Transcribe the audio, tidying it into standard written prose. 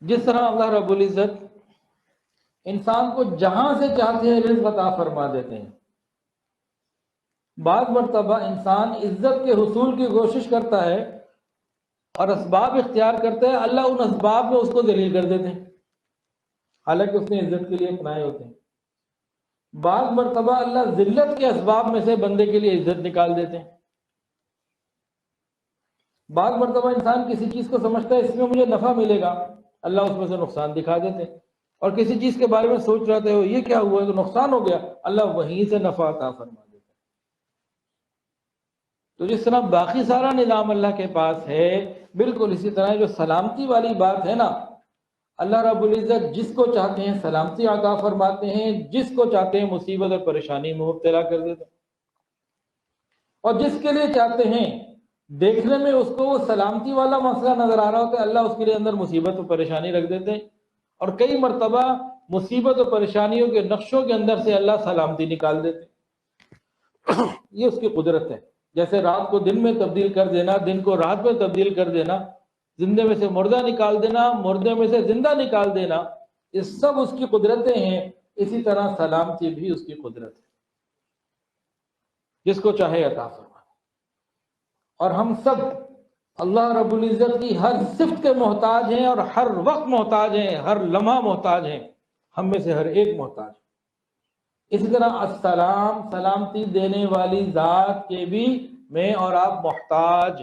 جس طرح اللہ رب العزت انسان کو جہاں سے چاہتے ہیں رزق عطا فرما دیتے ہیں، بعض مرتبہ انسان عزت کے حصول کی کوشش کرتا ہے اور اسباب اختیار کرتا ہے، اللہ ان اسباب میں اس کو ذلیل کر دیتے ہیں حالانکہ اس نے عزت کے لیے اپنائے ہوتے ہیں۔ بعض مرتبہ اللہ ذلت کے اسباب میں سے بندے کے لیے عزت نکال دیتے ہیں۔ بعض مرتبہ انسان کسی چیز کو سمجھتا ہے اس میں مجھے نفع ملے گا، اللہ اس میں سے نقصان دکھا دیتے ہیں، اور کسی چیز کے بارے میں سوچ رہے ہو یہ کیا ہوا ہے تو نقصان ہو گیا، اللہ وہیں سے نفع عطا فرما دیتا ہے۔ تو جس طرح باقی سارا نظام اللہ کے پاس ہے، بالکل اسی طرح جو سلامتی والی بات ہے نا، اللہ رب العزت جس کو چاہتے ہیں سلامتی عطا فرماتے ہیں، جس کو چاہتے ہیں مصیبت اور پریشانی میں مبتلا کر دیتے ہیں، اور جس کے لیے چاہتے ہیں دیکھنے میں اس کو وہ سلامتی والا مسئلہ نظر آ رہا ہوتا ہے، اللہ اس کے لیے اندر مصیبت اور پریشانی رکھ دیتے ہیں، اور کئی مرتبہ مصیبت اور پریشانیوں کے نقشوں کے اندر سے اللہ سلامتی نکال دیتے ہیں۔ یہ اس کی قدرت ہے، جیسے رات کو دن میں تبدیل کر دینا، دن کو رات میں تبدیل کر دینا، زندے میں سے مردہ نکال دینا، مردے میں سے زندہ نکال دینا، یہ سب اس کی قدرتیں ہیں۔ اسی طرح سلامتی بھی اس کی قدرت ہے، جس کو چاہے عطا فرمائے۔ اور ہم سب اللہ رب العزت کی ہر صفت کے محتاج ہیں، اور ہر وقت محتاج ہیں، ہر لمحہ محتاج ہیں، ہم میں سے ہر ایک محتاج ہے۔ اسی طرح السلام، سلامتی دینے والی ذات کے بھی میں اور آپ محتاج